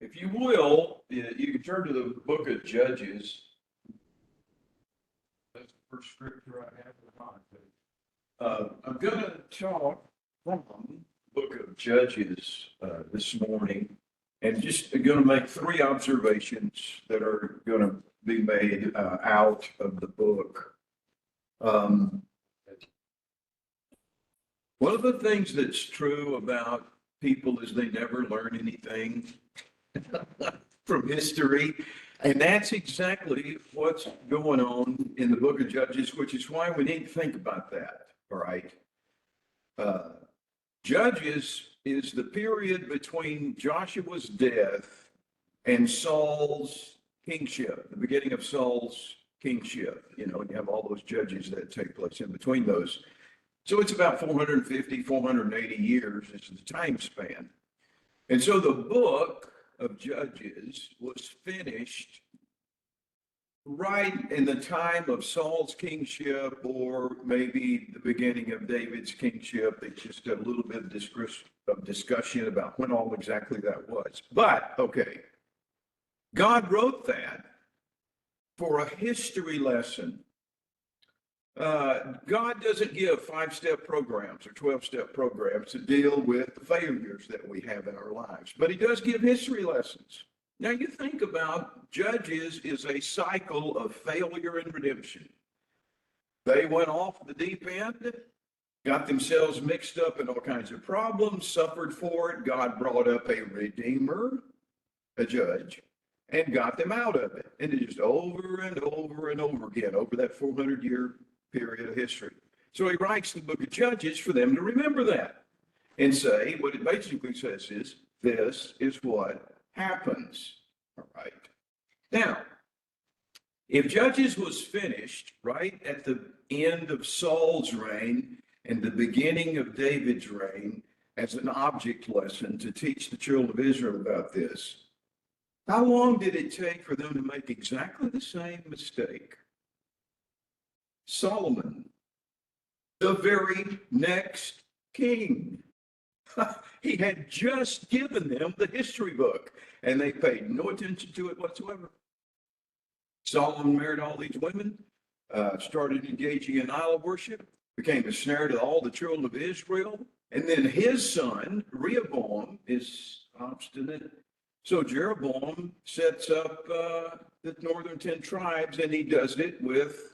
If you will, you can turn to the book of Judges. That's the first scripture I have in mind. I'm going to talk from the book of Judges this morning, and just going to make three observations that are going to be made out of the book. One of the things that's true about people is they never learn anything from history. And that's exactly what's going on in the book of Judges, which is why we need to think about that. All right. Judges is the period between Joshua's death and Saul's kingship, the beginning of Saul's kingship. You have all those judges that take place in between those. So it's about 450, 480 years is the time span. And so the book of Judges was finished right in the time of Saul's kingship, or maybe the beginning of David's kingship. It's just a little bit of discussion about when all exactly that was. But, okay, God wrote that for a history lesson. God doesn't give 5-step programs or 12-step programs to deal with the failures that we have in our lives, but he does give history lessons. Now you think about Judges is a cycle of failure and redemption. They went off the deep end, got themselves mixed up in all kinds of problems, suffered for it. God brought up a redeemer, a judge, and got them out of it. And it just over and over and over again over that 400-year period of history. So he writes the book of Judges for them to remember that and say, what it basically says is, this is what happens. All right. Now, if Judges was finished right at the end of Saul's reign and the beginning of David's reign as an object lesson to teach the children of Israel about this, how long did it take for them to make exactly the same mistake? Solomon, the very next king. He had just given them the history book, and they paid no attention to it whatsoever. Solomon married all these women, started engaging in idol worship, became a snare to all the children of Israel, and then his son, Rehoboam, is obstinate. So Jeroboam sets up the northern 10 tribes, and he does it with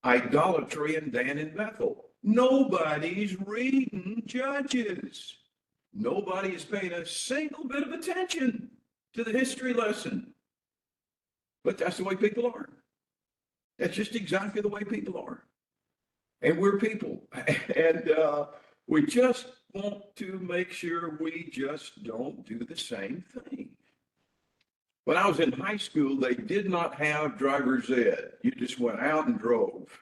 idolatry in Dan and Bethel. Nobody's reading Judges. Nobody is paying a single bit of attention to the history lesson. But that's the way people are. That's just exactly the way people are. And we're people. And we just want to make sure we just don't do the same thing. When I was in high school, they did not have driver's ed. You just went out and drove,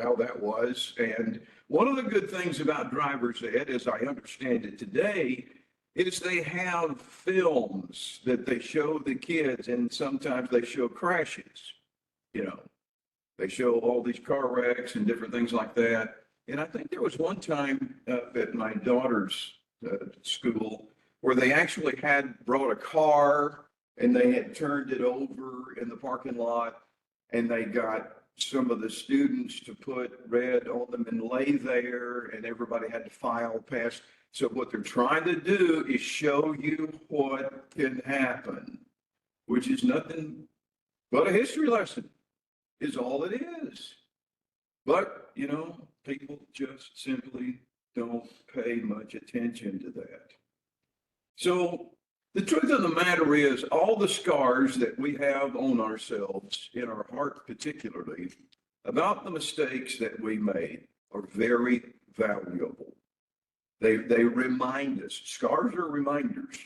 how that was. And one of the good things about driver's ed, as I understand it today, is they have films that they show the kids, and sometimes they show crashes. They show all these car wrecks and different things like that. And I think there was one time at my daughter's school where they actually had brought a car and they had turned it over in the parking lot, and they got some of the students to put red on them and lay there, and everybody had to file past. So what they're trying to do is show you what can happen, which is nothing but a history lesson, is all it is. But, people just simply don't pay much attention to that. So the truth of the matter is, all the scars that we have on ourselves, in our heart particularly, about the mistakes that we made are very valuable. They remind us. Scars are reminders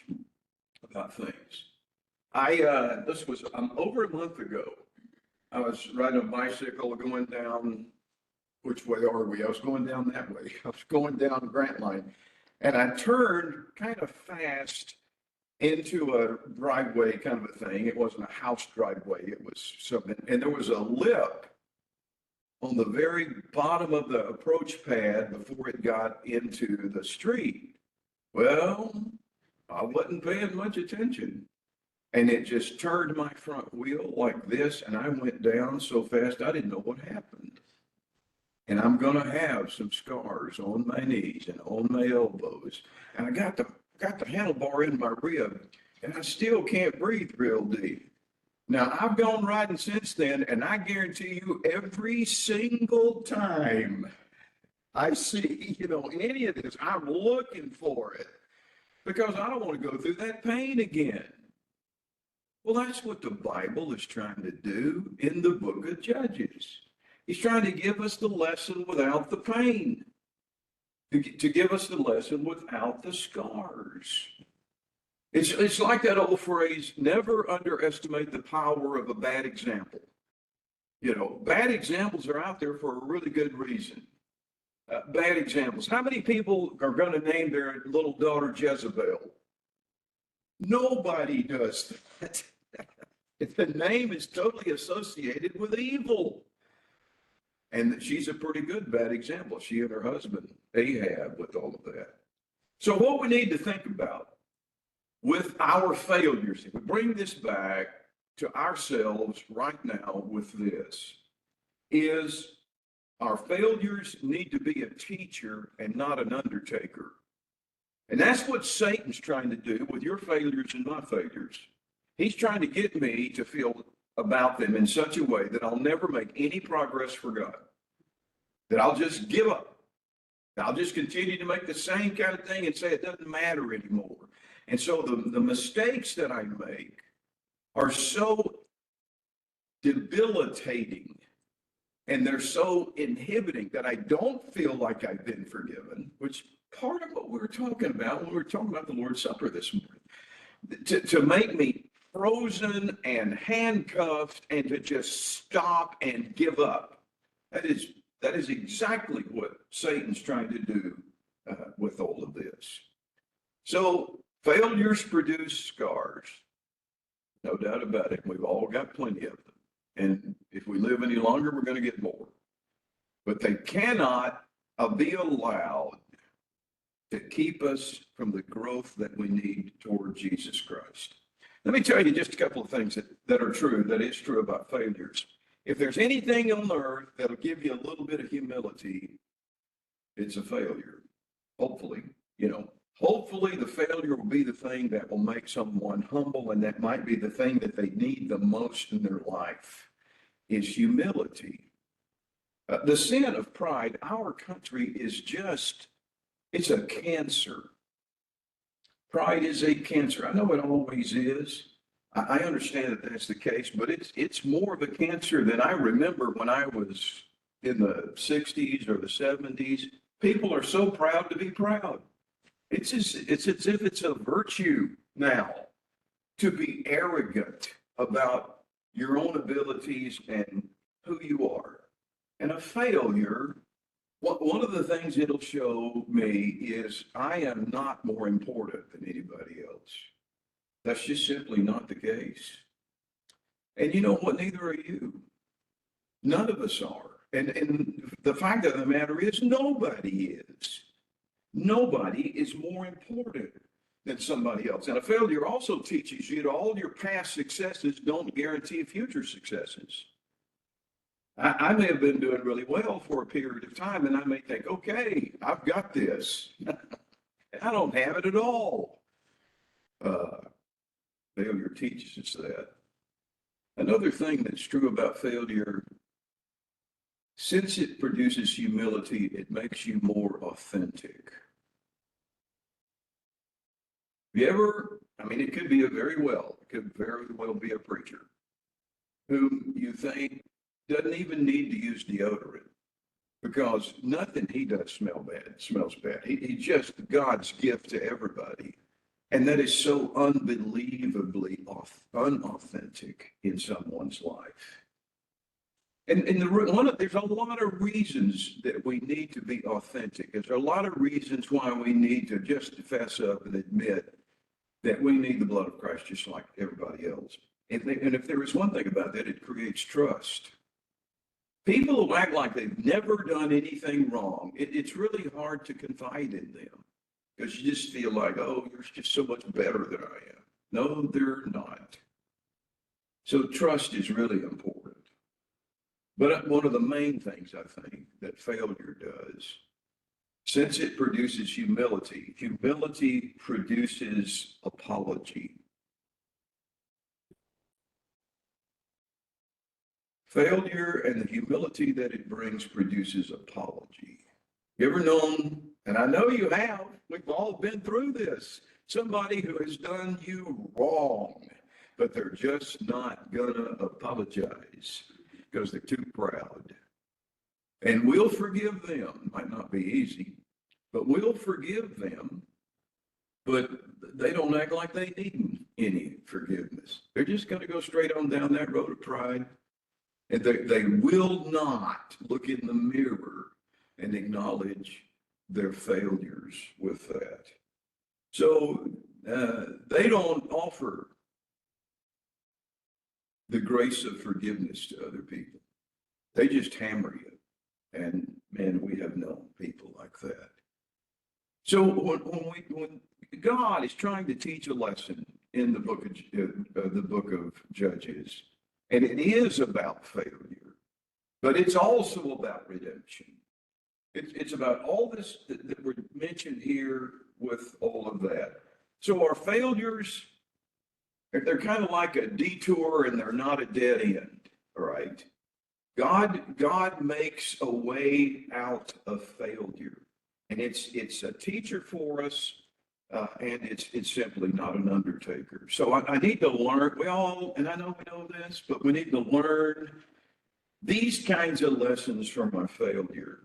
about things. Over a month ago, I was riding a bicycle going down, which way are we? I was going down that way. I was going down Grant Line, and I turned kind of fast into a driveway kind of a thing. It wasn't a house driveway. It was something, and there was a lip on the very bottom of the approach pad before it got into the street. Well, I wasn't paying much attention. And it just turned my front wheel like this, and I went down so fast I didn't know what happened. And I'm going to have some scars on my knees and on my elbows. And I got the handlebar in my rib, and I still can't breathe real deep. Now, I've gone riding since then, and I guarantee you every single time I see, any of this, I'm looking for it because I don't want to go through that pain again. Well, that's what the Bible is trying to do in the book of Judges. He's trying to give us the lesson without the pain, to give us the lesson without the scars. It's like that old phrase, never underestimate the power of a bad example. Bad examples are out there for a really good reason. Bad examples. How many people are going to name their little daughter Jezebel? Nobody does that. The name is totally associated with evil. And she's a pretty good bad example. She and her husband, Ahab, with all of that. So what we need to think about with our failures, if we bring this back to ourselves right now with this, is our failures need to be a teacher and not an undertaker. And that's what Satan's trying to do with your failures and my failures. He's trying to get me to feel about them in such a way that I'll never make any progress for God, that I'll just give up. I'll just continue to make the same kind of thing and say it doesn't matter anymore. And so the mistakes that I make are so debilitating and they're so inhibiting that I don't feel like I've been forgiven, which part of what we were talking about when we were talking about the Lord's Supper this morning, to make me frozen and handcuffed and to just stop and give up. That is exactly what Satan's trying to do with all of this. So failures produce scars. No doubt about it. We've all got plenty of them. And if we live any longer, we're going to get more. But they cannot be allowed to keep us from the growth that we need toward Jesus Christ. Let me tell you just a couple of things that are true, that is true about failures. If there's anything on earth that'll give you a little bit of humility, it's a failure. Hopefully, hopefully the failure will be the thing that will make someone humble, and that might be the thing that they need the most in their life is humility. The sin of pride, our country is it's a cancer. Pride is a cancer. I know it always is. I understand that that's the case, but it's more of a cancer than I remember when I was in the 60s or the 70s. People are so proud to be proud. It's as if it's a virtue now to be arrogant about your own abilities and who you are. And a failure, one of the things it'll show me is I am not more important than anybody else. That's just simply not the case. And you know what? Neither are you. None of us are. And the fact of the matter is, nobody is. Nobody is more important than somebody else. And a failure also teaches you that all your past successes don't guarantee future successes. I may have been doing really well for a period of time, and I may think, okay, I've got this. I don't have it at all. Failure teaches us that. Another thing that's true about failure, since it produces humility, it makes you more authentic. It could be it could very well be a preacher whom you think doesn't even need to use deodorant because nothing he does smells bad. He's just God's gift to everybody. And that is so unbelievably unauthentic in someone's life. And there's a lot of reasons that we need to be authentic. There's a lot of reasons why we need to just fess up and admit that we need the blood of Christ just like everybody else. And if there is one thing about that, it creates trust. People who act like they've never done anything wrong, it's really hard to confide in them because you just feel like, oh, you're just so much better than I am. No, they're not. So trust is really important. But one of the main things I think that failure does, since it produces humility, humility produces apology. Failure and the humility that it brings produces apology. You ever known, and I know you have, we've all been through this, somebody who has done you wrong, but they're just not gonna apologize because they're too proud. And we'll forgive them. Might not be easy, but we'll forgive them. But they don't act like they need any forgiveness. They're just going to go straight on down that road of pride. And they will not look in the mirror and acknowledge their failures with that. So they don't offer the grace of forgiveness to other people. They just hammer you. And man, we have known people like that. So when God is trying to teach a lesson in the book of Judges, and it is about failure, but it's also about redemption. It's about all this that we're mentioned here with all of that. So our failures, they're kind of like a detour and they're not a dead end, all right? God makes a way out of failure, and it's a teacher for us, and it's simply not an undertaker. So I need to learn. And I know we know this, but we need to learn these kinds of lessons from our failure.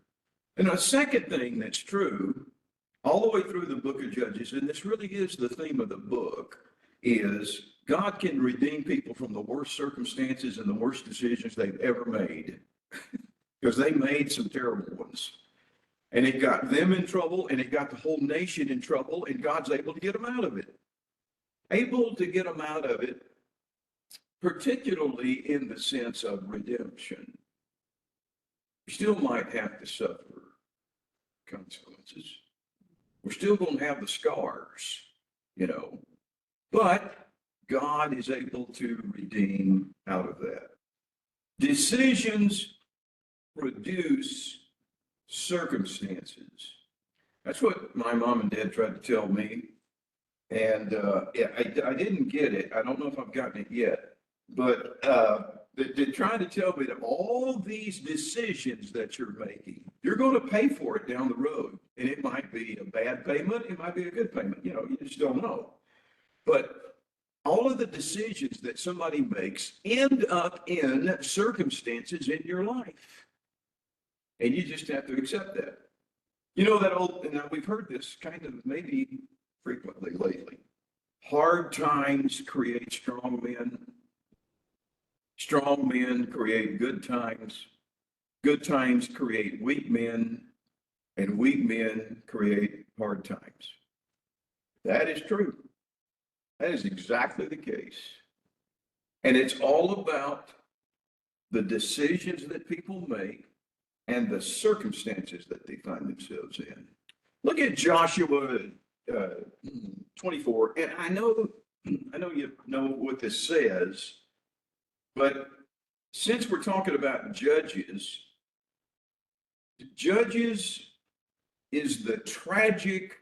And a second thing that's true all the way through the book of Judges, and this really is the theme of the book, is God can redeem people from the worst circumstances and the worst decisions they've ever made because they made some terrible ones. And it got them in trouble and it got the whole nation in trouble, and God's able to get them out of it. Able to get them out of it, particularly in the sense of redemption. You still might have to suffer consequences. We're still going to have the scars, but God is able to redeem out of that. Decisions produce circumstances. That's what my mom and dad tried to tell me. And I didn't get it. I don't know if I've gotten it yet. But they're trying to tell me that all these decisions that you're making, you're going to pay for it down the road. And it might be a bad payment. It might be a good payment. You just don't know. But all of the decisions that somebody makes end up in circumstances in your life. And you just have to accept that. That old, and we've heard this kind of maybe frequently lately. Hard times create strong men. Strong men create good times. Good times create weak men. And weak men create hard times. That is true. That is exactly the case. And it's all about the decisions that people make and the circumstances that they find themselves in. Look at Joshua 24. And I know you know what this says, but since we're talking about Judges is the tragic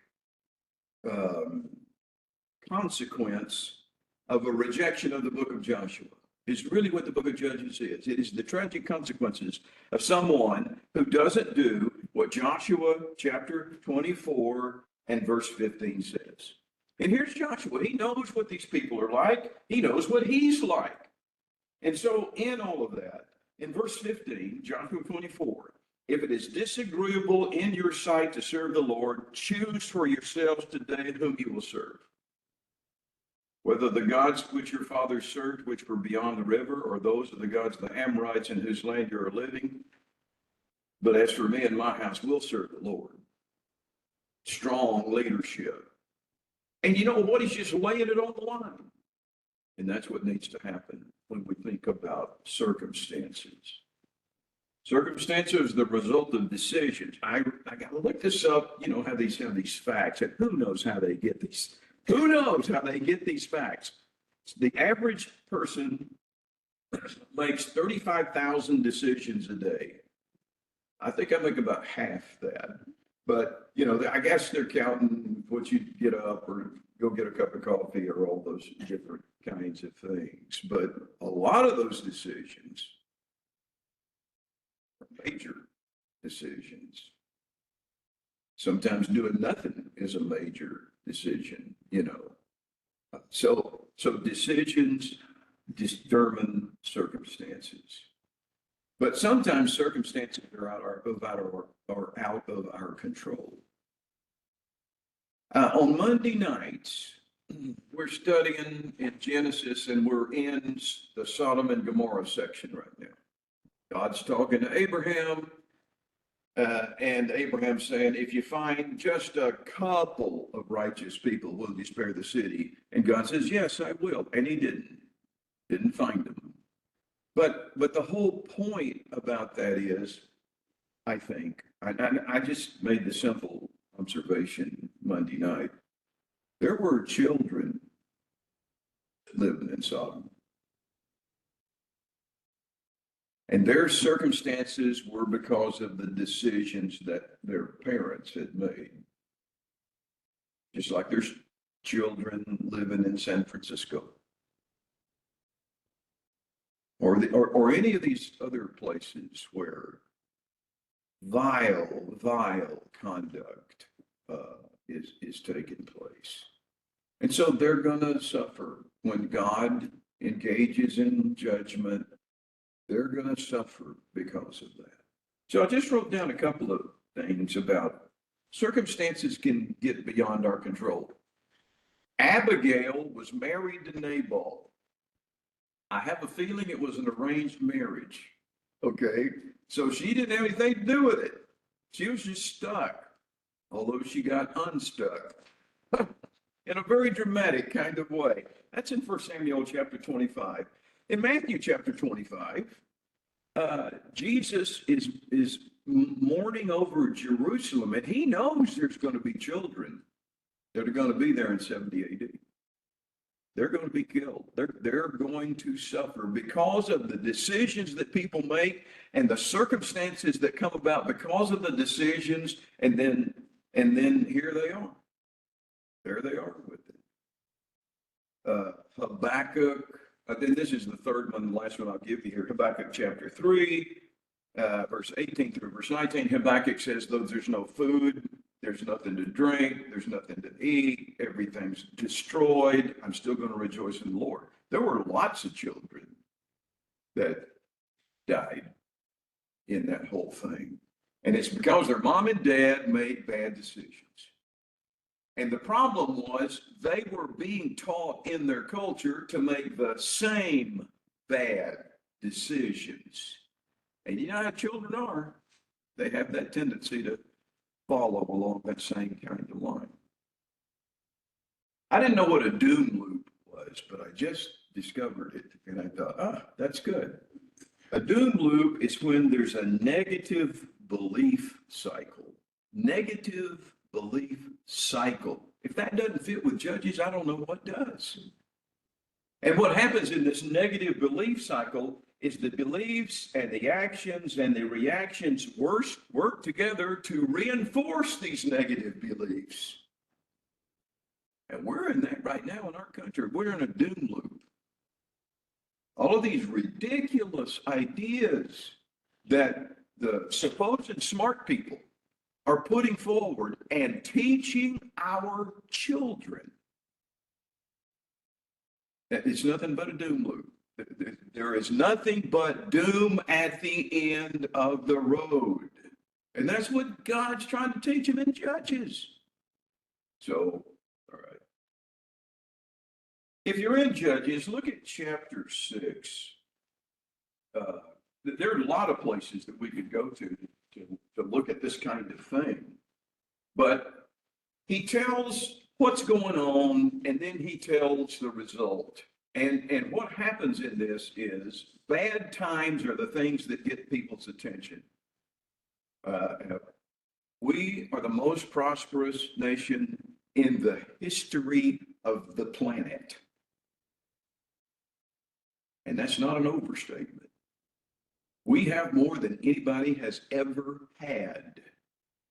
consequence of a rejection of the book of Joshua. Is really what the book of Judges is. It is the tragic consequences of someone who doesn't do what Joshua chapter 24 and verse 15 says. And here's Joshua. He knows what these people are like. He knows what he's like. And so in all of that, in verse 15, Joshua 24, if it is disagreeable in your sight to serve the Lord, choose for yourselves today whom you will serve. Whether the gods which your fathers served, which were beyond the river, or those of the gods of the Amorites in whose land you are living. But as for me and my house, we'll serve the Lord. Strong leadership. And you know what? He's just laying it on the line. And that's what needs to happen when we think about circumstances. Circumstances are the result of decisions. I got to look this up, have these facts, and who knows how they get these. Who knows how they get these facts? The average person makes 35,000 decisions a day. I think I make about half that. But, I guess they're counting what you get up or go get a cup of coffee or all those different kinds of things. But a lot of those decisions are major decisions. Sometimes doing nothing is a major decision. So decisions determine circumstances. But sometimes circumstances are out of our control. On Monday nights, we're studying in Genesis and we're in the Sodom and Gomorrah section right now. God's talking to Abraham, and Abraham saying, if you find just a couple of righteous people, will you spare the city? And God says, yes, I will. And he didn't find them. But the whole point about that is, I think, I just made the simple observation Monday night. There were children living in Sodom. And their circumstances were because of the decisions that their parents had made. Just like there's children living in San Francisco. Or any of these other places where vile conduct is taking place. And so they're going to suffer when God engages in judgment. They're going to suffer because of that. So I just wrote down a couple of things about circumstances can get beyond our control. Abigail was married to Nabal. I have a feeling it was an arranged marriage. Okay. So she didn't have anything to do with it. She was just stuck, although she got unstuck in a very dramatic kind of way. That's in 1 Samuel chapter 25. In Matthew chapter 25, Jesus is mourning over Jerusalem, and he knows there's going to be children that are going to be there in 70 AD. They're going to be killed. They're going to suffer because of the decisions that people make and the circumstances that come about because of the decisions. And then here they are. There they are with it. Habakkuk. Then this is the third one, the last one I'll give you here. Habakkuk chapter 3, verse 18 through verse 19. Habakkuk says, though there's no food, there's nothing to drink, there's nothing to eat, everything's destroyed, I'm still going to rejoice in the Lord. There were lots of children that died in that whole thing. And it's because their mom and dad made bad decisions. And the problem was they were being taught in their culture to make the same bad decisions. And you know how children are. They have that tendency to follow along that same kind of line. I didn't know what a doom loop was, but I just discovered it. And I thought, that's good. A doom loop is when there's a negative belief cycle. Negative belief cycle. If that doesn't fit with Judges, I don't know what does. And what happens in this negative belief cycle is the beliefs and the actions and the reactions work together to reinforce these negative beliefs. And we're in that right now in our country. We're in a doom loop. All of these ridiculous ideas that the supposed smart people are putting forward and teaching our children. It's nothing but a doom loop. There is nothing but doom at the end of the road. And that's what God's trying to teach them in Judges. So, all right. If you're in Judges, look at chapter 6. There are a lot of places that we could go to look at this kind of thing. But he tells what's going on, and then he tells the result. And what happens in this is bad times are the things that get people's attention. We are the most prosperous nation in the history of the planet. And that's not an overstatement. We have more than anybody has ever had.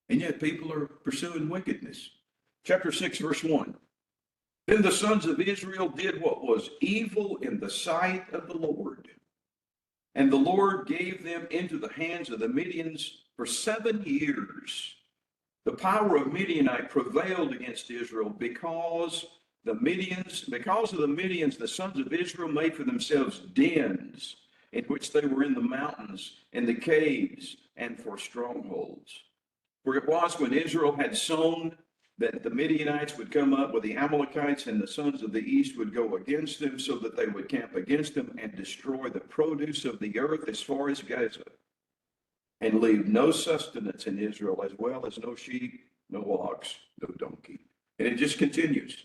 And yet people are pursuing wickedness. Chapter 6, verse 1. Then the sons of Israel did what was evil in the sight of the Lord. And the Lord gave them into the hands of the Midians for 7 years. The power of Midianite prevailed against Israel because of the Midians, the sons of Israel made for themselves dens in which they were in the mountains and the caves and for strongholds. For it was when Israel had sown that the Midianites would come up with the Amalekites, and the sons of the east would go against them, so that they would camp against them and destroy the produce of the earth as far as Gaza, and leave no sustenance in Israel, as well as no sheep, no ox, no donkey. And it just continues.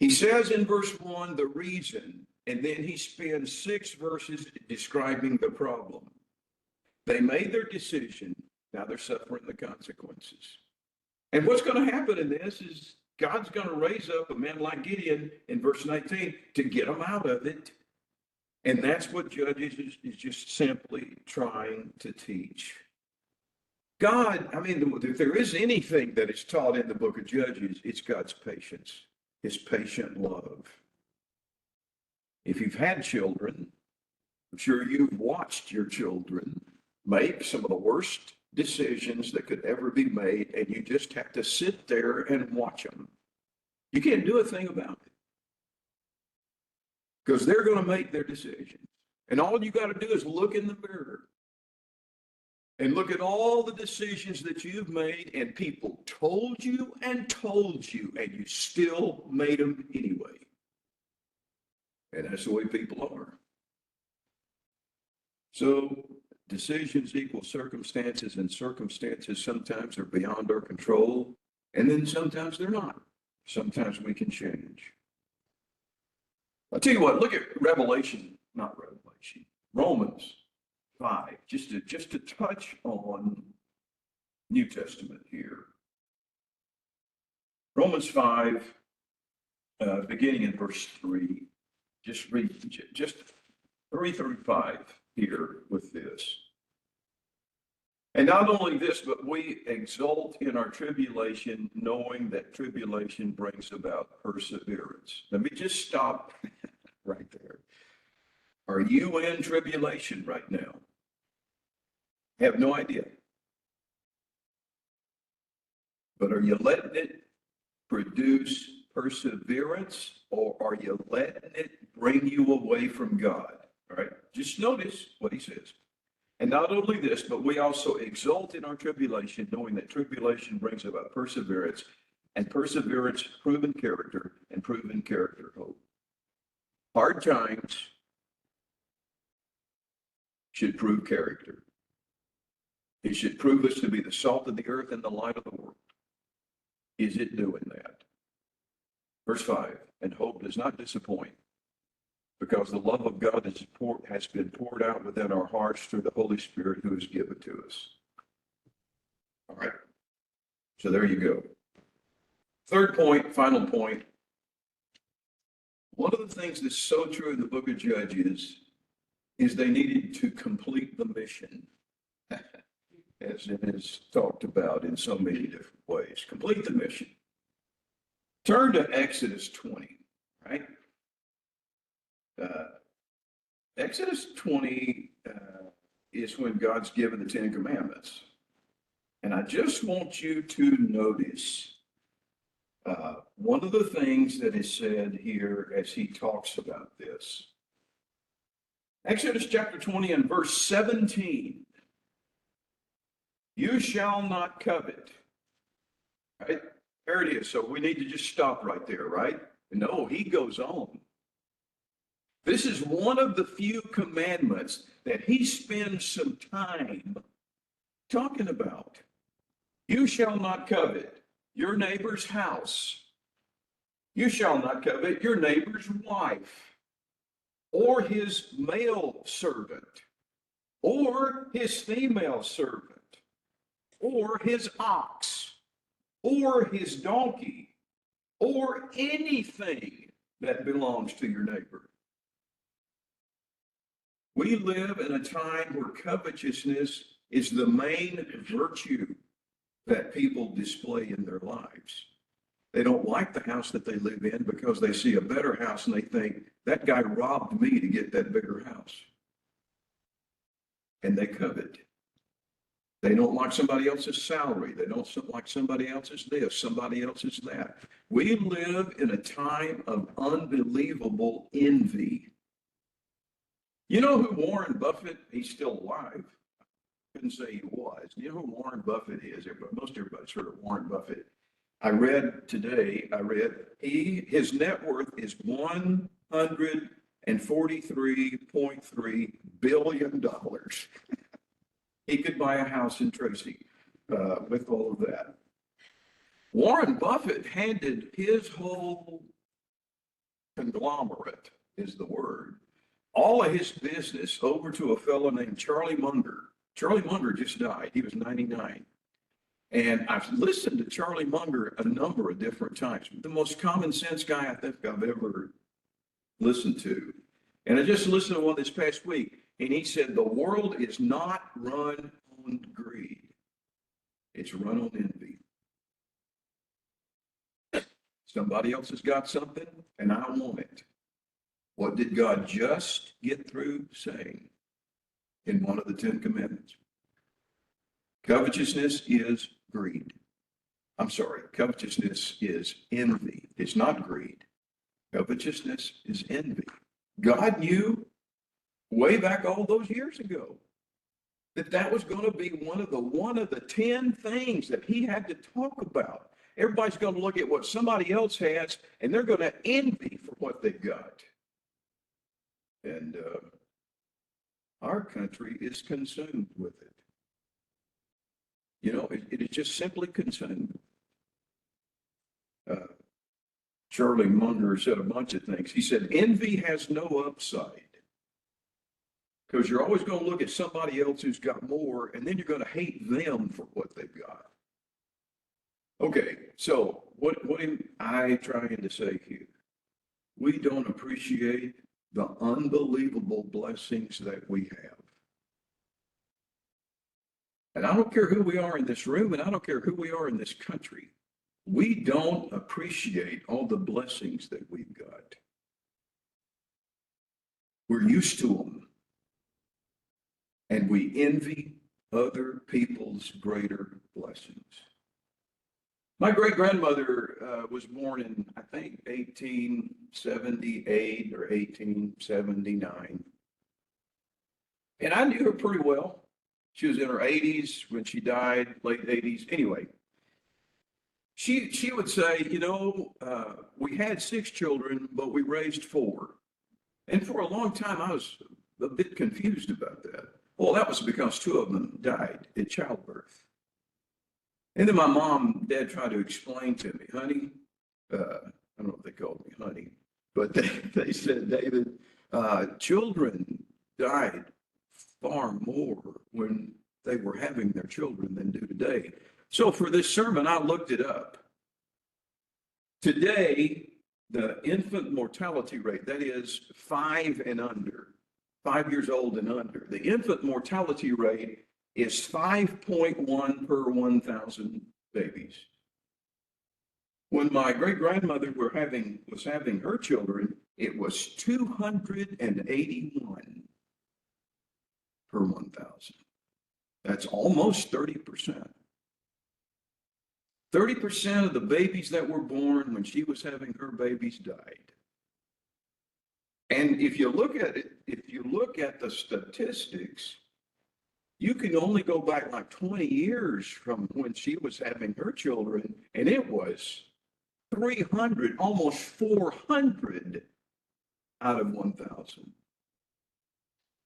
He says in verse 1 the reason, and then he spends 6 verses describing the problem. They made their decision, now they're suffering the consequences. And what's going to happen in this is God's going to raise up a man like Gideon in verse 19 to get them out of it. And that's what Judges is just simply trying to teach. God, I mean, if there is anything that is taught in the book of Judges, it's God's patience, his patient love. If you've had children, I'm sure you've watched your children make some of the worst decisions that could ever be made, and you just have to sit there and watch them. You can't do a thing about it because they're going to make their decisions. And all you got to do is look in the mirror and look at all the decisions that you've made, and people told you, and you still made them anyway. And that's the way people are. So decisions equal circumstances, and circumstances sometimes are beyond our control, and then sometimes they're not. Sometimes we can change. I'll tell you what, look at Romans 5, just to touch on New Testament here. Romans 5, beginning in verse 3, just read just 3:35 here with this. And not only this, but we exult in our tribulation, knowing that tribulation brings about perseverance. Let me just stop right there. Are you in tribulation right now? I have no idea. But are you letting it produce perseverance, or are you letting it bring you away from God? All right, just notice what he says. And not only this, but we also exult in our tribulation, knowing that tribulation brings about perseverance, and perseverance, proven character, and proven character, hope. Hard times should prove character. It should prove us to be the salt of the earth and the light of the world. Is it doing that? Verse 5, and hope does not disappoint, because the love of God has been poured out within our hearts through the Holy Spirit who is given to us. All right. So there you go. Third point, final point. One of the things that's so true in the book of Judges is they needed to complete the mission, as it is talked about in so many different ways. Complete the mission. Turn to Exodus 20, right? Exodus 20 is when God's given the Ten Commandments. And I just want you to notice one of the things that is said here as he talks about this. Exodus chapter 20 and verse 17. You shall not covet. Right? There it is. So we need to just stop right there, right? No, he goes on. This is one of the few commandments that he spends some time talking about. You shall not covet your neighbor's house. You shall not covet your neighbor's wife, or his male servant, or his female servant, or his ox, or his donkey, or anything that belongs to your neighbor. We live in a time where covetousness is the main virtue that people display in their lives. They don't like the house that they live in because they see a better house and they think that guy robbed me to get that bigger house. And they covet. They don't like somebody else's salary. They don't like somebody else's this, somebody else's that. We live in a time of unbelievable envy. You know who Warren Buffett, he's still alive. I couldn't say he was. You know who Warren Buffett is? Most everybody's heard of Warren Buffett. I read today, his net worth is $143.3 billion. He could buy a house in Tracy with all of that. Warren Buffett handed his whole conglomerate, is the word, all of his business over to a fellow named Charlie Munger. Charlie Munger just died. He was 99. And I've listened to Charlie Munger a number of different times. The most common sense guy I think I've ever listened to. And I just listened to one this past week, and he said, the world is not run on greed. It's run on envy. Somebody else has got something, and I want it. What did God just get through saying in one of the 10 commandments? Covetousness is greed. Covetousness is envy. It's not greed. Covetousness is envy. God knew way back all those years ago that was going to be one of the 10 things that he had to talk about. Everybody's going to look at what somebody else has, and they're going to envy for what they've got. And our country is consumed with it. You know, it is just simply consumed. Charlie Munger said a bunch of things. He said, envy has no upside. Because you're always going to look at somebody else who's got more, and then you're going to hate them for what they've got. Okay, so what am I trying to say here? We don't appreciate the unbelievable blessings that we have. And I don't care who we are in this room, and I don't care who we are in this country. We don't appreciate all the blessings that we've got. We're used to them. And we envy other people's greater blessings. My great-grandmother was born in, I think, 1878 or 1879. And I knew her pretty well. She was in her 80s when she died, late 80s. Anyway, she would say, you know, we had 6 children, but we raised 4. And for a long time, I was a bit confused about that. Well, that was because 2 of them died in childbirth. And then my mom and dad tried to explain to me, honey, I don't know if they called me honey, but they said, David, children died far more when they were having their children than do today. So for this sermon, I looked it up. Today, the infant mortality rate, that is 5 and under, 5 years old and under, the infant mortality rate is 5.1 per 1,000 babies. When my great-grandmother was having her children, it was 281 per 1,000. That's almost 30%. 30% of the babies that were born when she was having her babies died. And if you look at it, if you look at the statistics, you can only go back like 20 years from when she was having her children, and it was 300, almost 400 out of 1,000.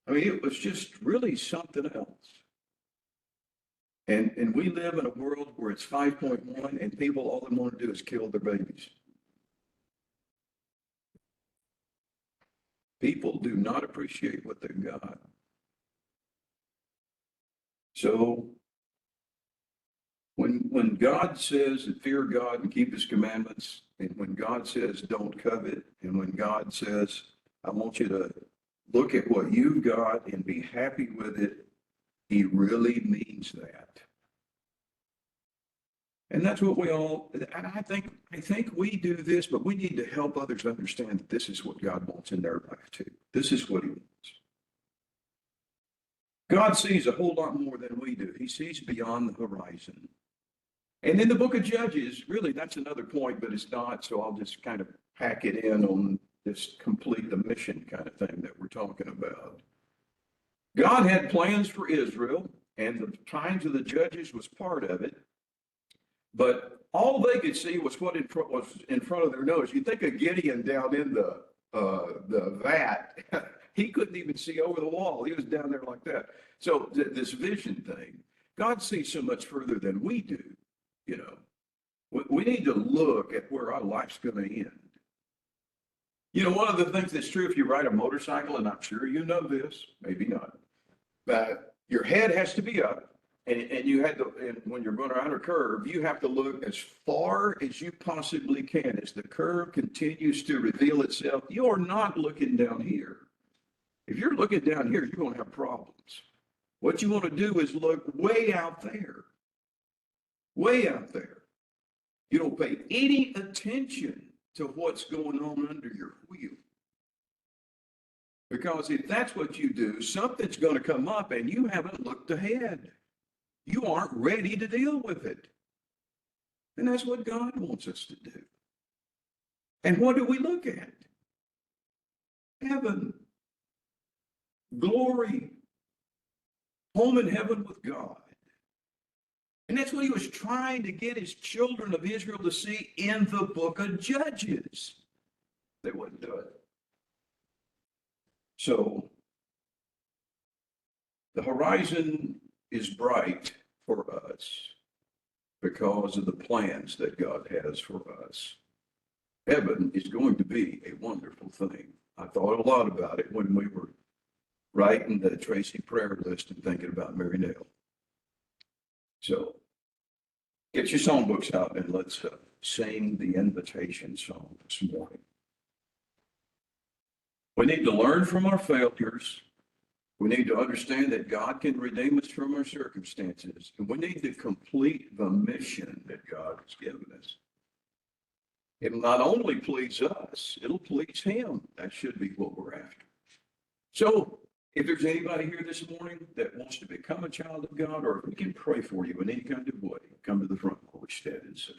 I mean, it was just really something else. And we live in a world where it's 5.1 and people, all they want to do is kill their babies. People do not appreciate what they've got. So when God says that fear God and keep his commandments, and when God says don't covet, and when God says, I want you to look at what you've got and be happy with it, he really means that. And that's what we all, I think we do this, but we need to help others understand that this is what God wants in their life too. This is what he wants. God sees a whole lot more than we do. He sees beyond the horizon. And in the book of Judges, really, that's another point, but it's not. So I'll just kind of pack it in on this complete the mission kind of thing that we're talking about. God had plans for Israel, and the times of the Judges was part of it. But all they could see was what was in front of their nose. You think of Gideon down in the vat, he couldn't even see over the wall. He was down there like that. So this vision thing, God sees so much further than we do. You know, we need to look at where our life's going to end. You know, one of the things that's true if you ride a motorcycle, and I'm sure you know this, maybe not, but your head has to be up. And you had to, and when you're going around a curve, you have to look as far as you possibly can. As the curve continues to reveal itself, you are not looking down here. If you're looking down here, you're going to have problems. What you want to do is look way out there. Way out there. You don't pay any attention to what's going on under your wheel. Because if that's what you do, something's going to come up and you haven't looked ahead. You aren't ready to deal with it. And that's what God wants us to do. And what do we look at? Heaven. Glory. Home in heaven with God. And that's what he was trying to get his children of Israel to see in the book of Judges. They wouldn't do it. So the horizon is bright for us because of the plans that God has for us. Heaven is going to be a wonderful thing. I thought a lot about it when we were writing the Tracy prayer list and thinking about Mary Nell. So get your songbooks out and let's sing the invitation song this morning. We need to learn from our failures. We need to understand that God can redeem us from our circumstances. And we need to complete the mission that God has given us. It'll not only please us, it'll please him. That should be what we're after. So if there's anybody here this morning that wants to become a child of God, or if we can pray for you in any kind of way, come to the front while we stand and sing.